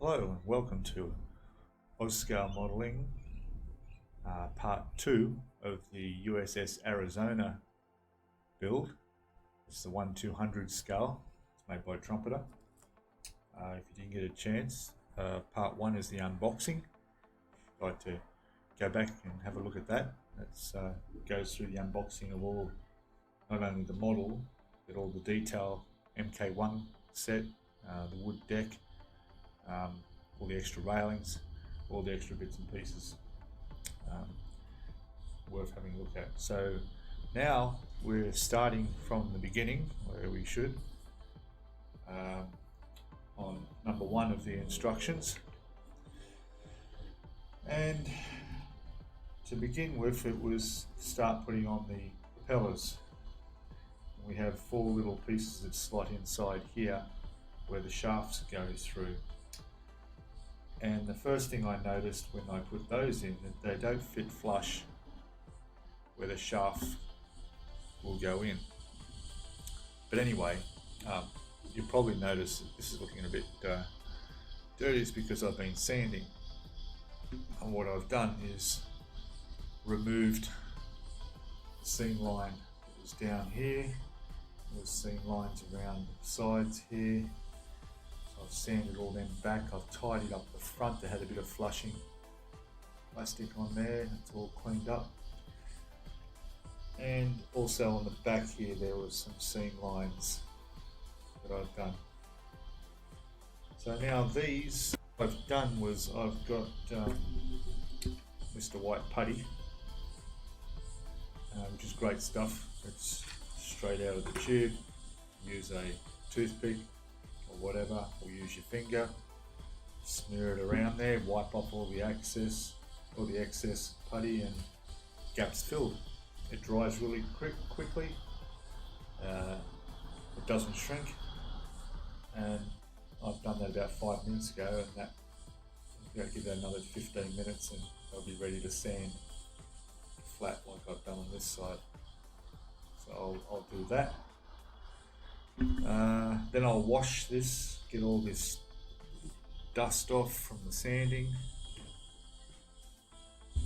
Hello and welcome to Oscar Modeling, part 2 of the USS Arizona build. It's the 1/200 scale. It's made by Trumpeter. If you didn't get a chance, part 1 is the unboxing. If you'd like to go back and have a look at that, that goes through the unboxing of all, not only the model, but all the detail, MK1 set, the wood deck, all the extra railings, all the extra bits and pieces, worth having a look at. So now we're starting from the beginning, where we should, on number 1 of the instructions. And to begin with, it was start putting on the propellers. We have 4 little pieces that slot inside here where the shafts go through. And the first thing I noticed when I put those in, that they don't fit flush where the shaft will go in. But anyway, you probably notice that this is looking a bit dirty. It's because I've been sanding. And what I've done is removed the seam line that was down here. There's seam lines around the sides here. I've sanded all them back. I've tidied up the front. They had a bit of flushing plastic on there. It's all cleaned up. And also on the back here, there was some seam lines that I've done. So now these, what I've done was I've got Mr. White putty, which is great stuff. It's straight out of the tube. Use a toothpick or whatever, or use your finger, smear it around there, wipe off all the excess putty, and gaps filled. It dries really quickly, it doesn't shrink, and I've done that about 5 minutes ago, and that I'm going to give that another 15 minutes and I'll be ready to sand flat like I've done on this side. So I'll do that. Then I'll wash this, get all this dust off from the sanding,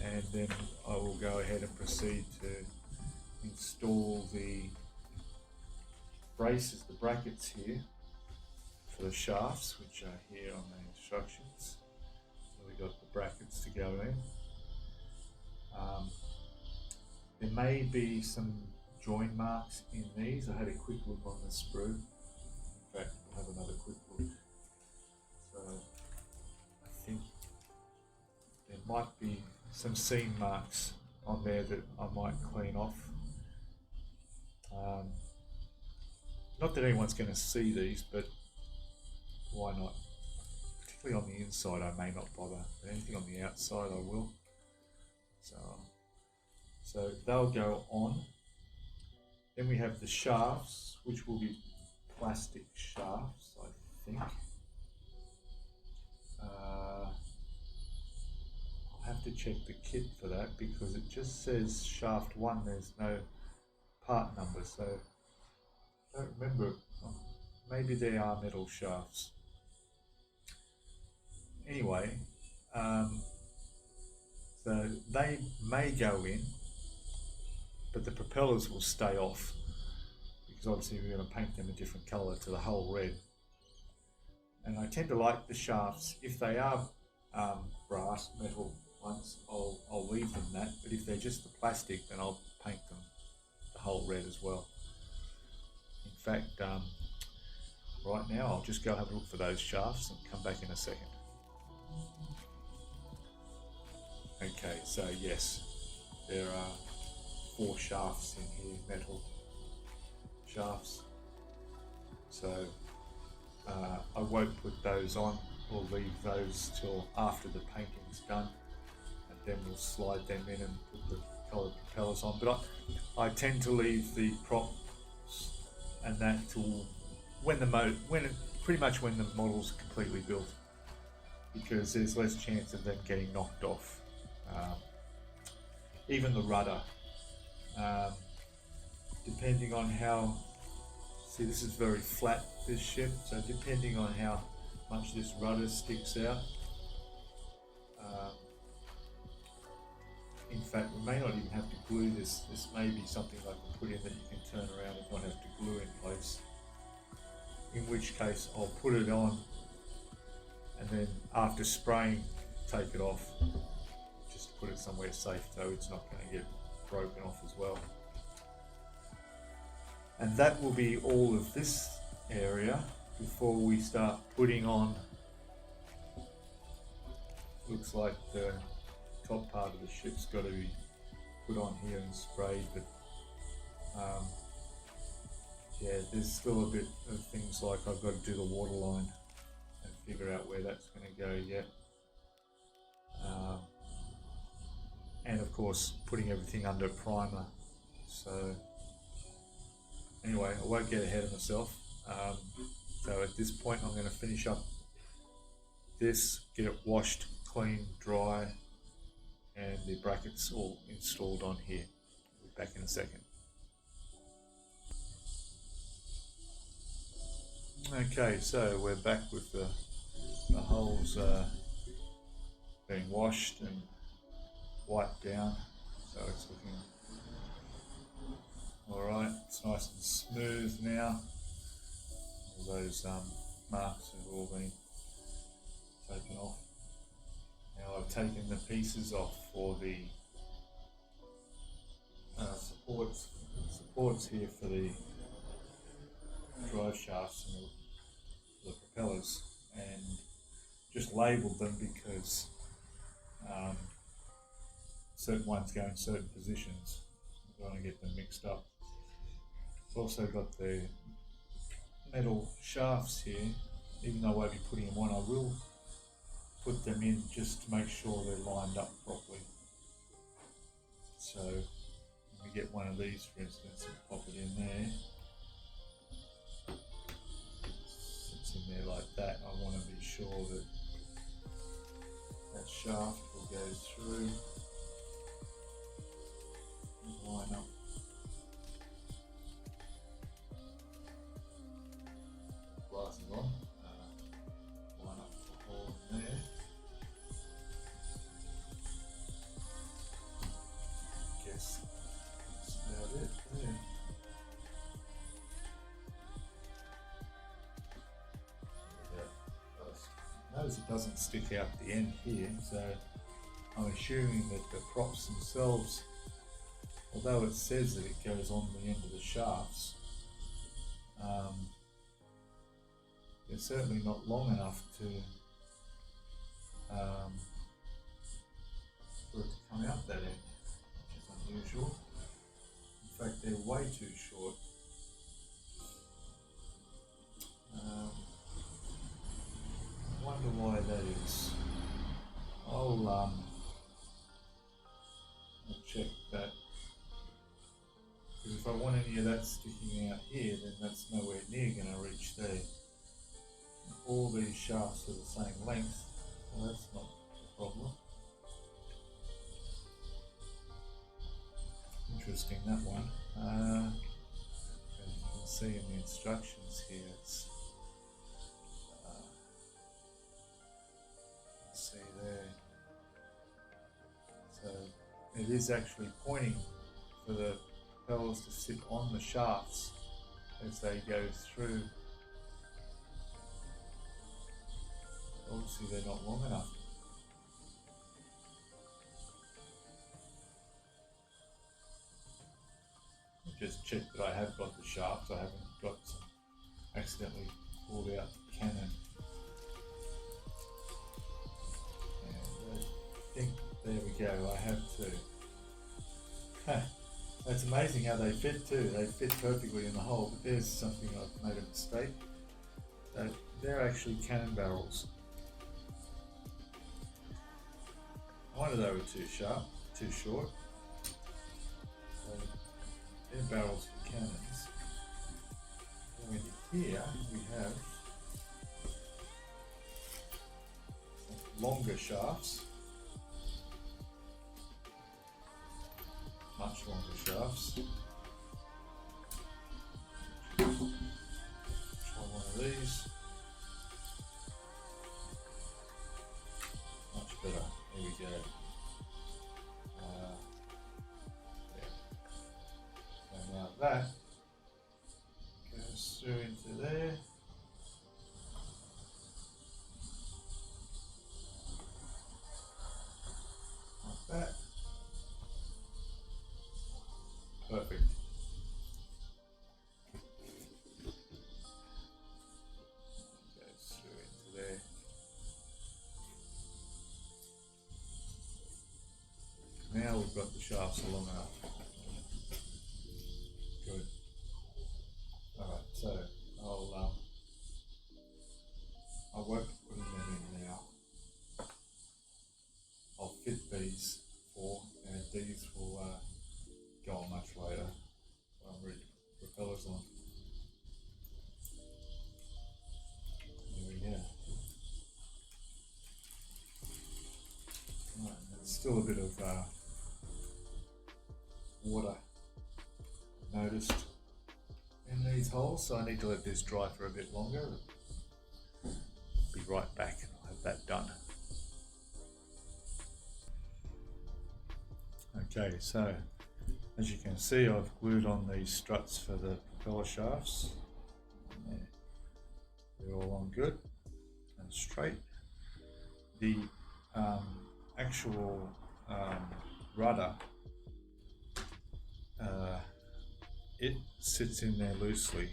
and then I will go ahead and proceed to install the braces, the brackets here for the shafts, which are here on the instructions. So we got the brackets to go in. There may be some join marks in these. I had a quick look on the sprue. In fact, I'll have another quick look. So I think there might be some seam marks on there that I might clean off. Not that anyone's going to see these, but why not? Particularly on the inside I may not bother, but anything on the outside I will. So they'll go on. Then we have the shafts, which will be plastic shafts, I think. I'll have to check the kit for that because it just says shaft 1, there's no part number, so I don't remember. Maybe they are metal shafts. Anyway, so they may go in, but the propellers will stay off because obviously we're going to paint them a different colour to the whole red. And I tend to like the shafts, if they are brass, metal ones, I'll leave them that, but if they're just the plastic, then I'll paint them the whole red as well. In fact, right now I'll just go have a look for those shafts and come back in a second. Okay, so yes, there are 4 shafts in here, metal shafts. So I won't put those on. We'll leave those till after the painting's done, and then we'll slide them in and put the coloured propellers on. But I tend to leave the props and that till pretty much when the model's completely built, because there's less chance of them getting knocked off. Even the rudder. Depending on how, see, this is very flat, this ship, so depending on how much of this rudder sticks out. In fact, we may not even have to glue this. This may be something I can put in that you can turn around if I have to glue in place. In which case I'll put it on and then after spraying, take it off. Just put it somewhere safe so it's not going to get broken off as well. And that will be all of this area before we start putting on. Looks like the top part of the ship's got to be put on here and sprayed, but yeah, there's still a bit of things like I've got to do the waterline and figure out where that's going to go yet. And of course putting everything under primer. So anyway, I won't get ahead of myself. So at this point I'm going to finish up this, get it washed, clean, dry, and the brackets all installed on here. We'll be back in a second. Okay, so we're back with the holes being washed and wiped down, so it's looking alright. It's nice and smooth now. All those marks have all been taken off. Now I've taken the pieces off for the supports here for the drive shafts and the propellers, and just labelled them because certain ones go in certain positions. I don't want to get them mixed up. I've also got the metal shafts here. Even though I won't be putting them on, I will put them in just to make sure they're lined up properly. So let me get one of these, for instance, and pop it in there. Sits in there like that. I want to be sure that that shaft will go through and line up. Glasses on. Line up the hole in there. Guess that's about it there. Notice it doesn't stick out the end here, so I'm assuming that the props themselves, although it says that it goes on the end of the shafts, they're certainly not long enough to for it to come out that end, which is unusual. In fact, they're way too short. I wonder why that is. I'll check that, because if I want any of that sticking out here, then that's nowhere near going to reach there. All these shafts are the same length, so that's not a problem. Interesting, that one. As you can see in the instructions here, it's see there. So it is actually pointing for the propellers to sit on the shafts as they go through. Obviously they're not long enough. Just check that I have got the shafts. I haven't got accidentally pulled out the cannon. And I think there we go. I have two. It's amazing how they fit too. They fit perfectly in the hole. But there's something I've made a mistake. So they're actually cannon barrels. I wonder they were too sharp, too short. So they're barrels for cannons. Going into here we have some longer shafts, much longer shafts. Try one of these. that goes through into there. Like that. Perfect. Goes through into there. Now we've got the shafts long enough. Good. Alright, so I won't be putting them in now. I'll fit these four, and these will go on much later when I'm ready to put propellers on. There we go. Right, there's still a bit of water noticed in these holes, so I need to let this dry for a bit longer. Be right back and I'll have that done. Okay, so as you can see, I've glued on these struts for the propeller shafts. They're all on good and straight. The actual rudder, it sits in there loosely.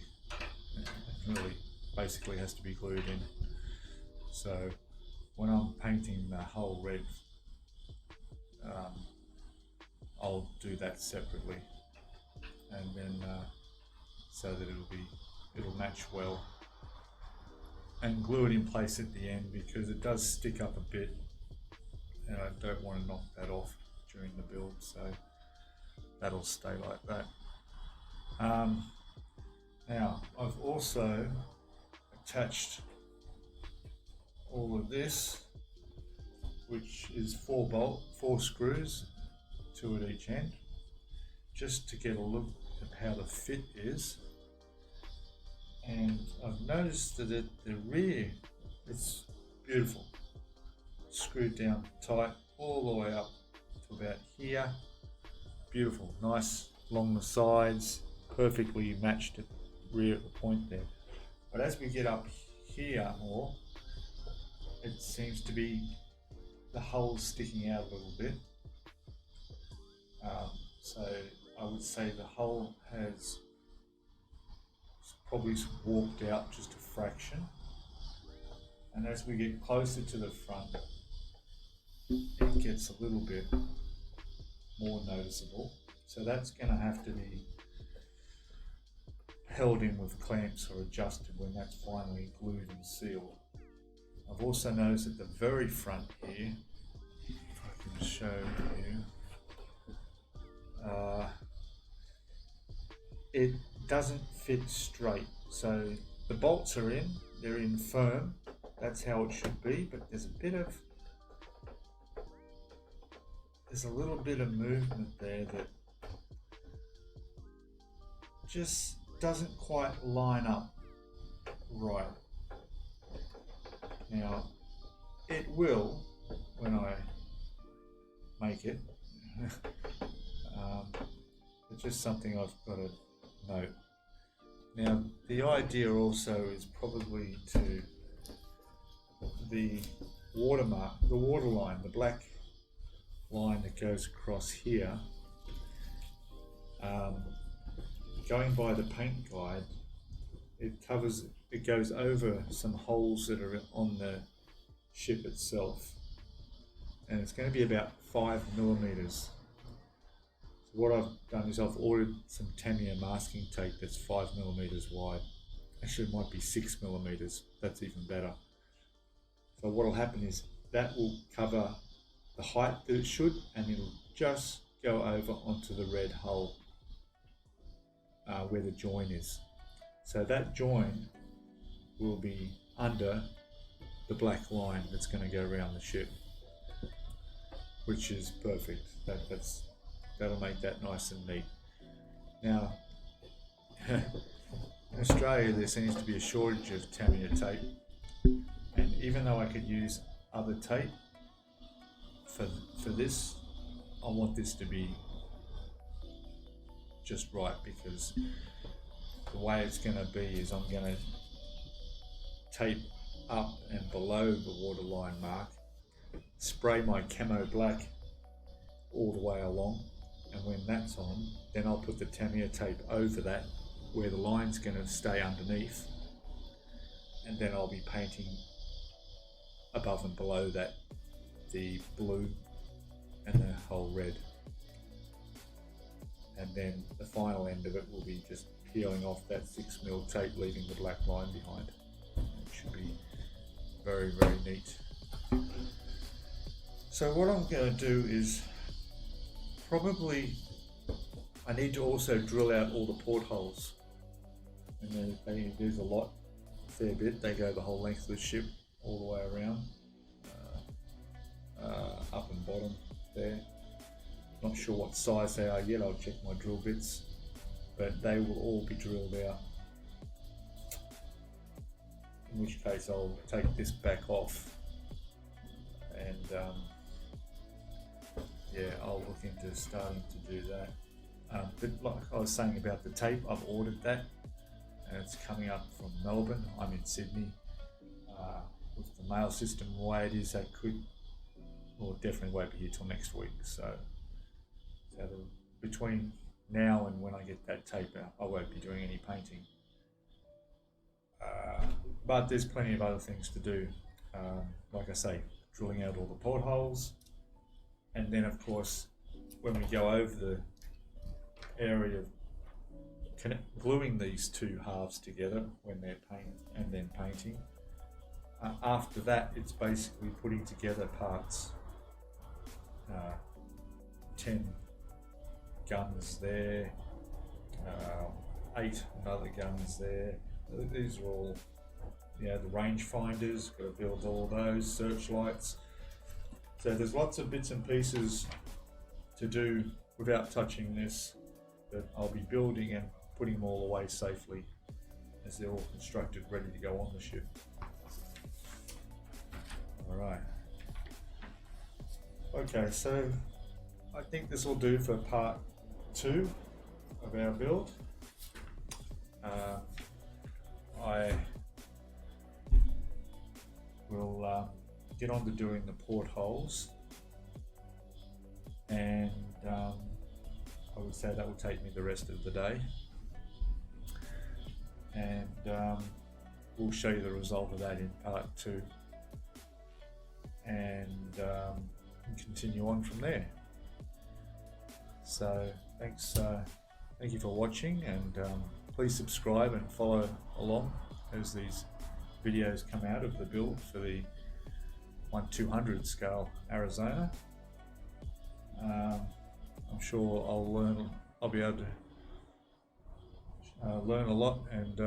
It really basically has to be glued in. So when I'm painting the hull red, I'll do that separately, and then so that it'll match well, and glue it in place at the end because it does stick up a bit, and I don't want to knock that off during the build, so that'll stay like that. Now I've also attached all of this, which is 4 screws, 2 at each end, just to get a look at how the fit is. And I've noticed that at the rear, it's beautiful. Screwed down tight all the way up to about here. Beautiful, nice along the sides, perfectly matched at the rear at the point there. But as we get up here more, it seems to be the hull sticking out a little bit. So I would say the hull has probably warped out just a fraction, and as we get closer to the front, it gets a little bit more noticeable. So that's going to have to be held in with clamps or adjusted when that's finally glued and sealed. I've also noticed at the very front here, if I can show you, it doesn't fit straight. So the bolts are in, they're in firm, that's how it should be, but there's a little bit of movement there that just doesn't quite line up right. Now, it will when I make it. It's just something I've got to note. Now, the idea also is probably to the waterline, the black line that goes across here, going by the paint guide, it goes over some holes that are on the ship itself, and it's going to be about 5 millimeters. So what I've done is I've ordered some Tamiya masking tape that's 5 millimeters wide. Actually, it might be 6 millimeters. That's even better. So what will happen is that will cover the height that it should, and it'll just go over onto the red hull where the join is. So that join will be under the black line that's going to go around the ship, which is perfect. That'll make that nice and neat. Now, in Australia there seems to be a shortage of Tamiya tape, and even though I could use other tape for this, I want this to be just right, because the way it's going to be is I'm going to tape up and below the waterline mark, spray my camo black all the way along, and when that's on, then I'll put the Tamiya tape over that where the line's going to stay underneath, and then I'll be painting above and below that the blue and the whole red, and then the final end of it will be just peeling off that 6mm tape, leaving the black line behind. It should be very, very neat. So what I'm going to do is probably, I need to also drill out all the portholes, and there's a fair bit. They go the whole length of the ship all the way around, up and bottom there. Not sure what size they are yet, I'll check my drill bits, but they will all be drilled out, in which case I'll take this back off, and yeah, I'll look into starting to do that. But like I was saying about the tape, I've ordered that and it's coming up from Melbourne. I'm in Sydney. With the mail system the way it is, that could, or definitely won't be here till next week. So between now and when I get that tape out, I won't be doing any painting. But there's plenty of other things to do. Like I say, drilling out all the portholes, and then of course when we go over the area of gluing these two halves together when they're painting, after that it's basically putting together parts. 10 guns there, 8 other guns there. These are all, the range finders, got to build all those, searchlights. So there's lots of bits and pieces to do without touching this, that I'll be building and putting them all away safely as they're all constructed, ready to go on the ship. Alright. Okay, so I think this will do for part 2 of our build. I will get on to doing the portholes, and I would say that will take me the rest of the day, and we'll show you the result of that in part 2, and continue on from there. So thanks, thank you for watching, and please subscribe and follow along as these videos come out of the build for the 1/200 scale Arizona. I'm sure I'll be able to learn a lot, and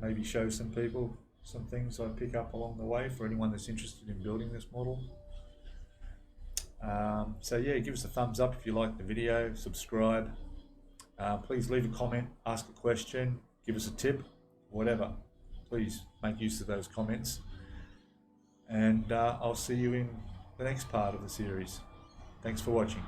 maybe show some people some things I pick up along the way for anyone that's interested in building this model. So yeah, give us a thumbs up if you like the video, subscribe, please leave a comment, ask a question, give us a tip, whatever. Please make use of those comments, and I'll see you in the next part of the series. Thanks for watching.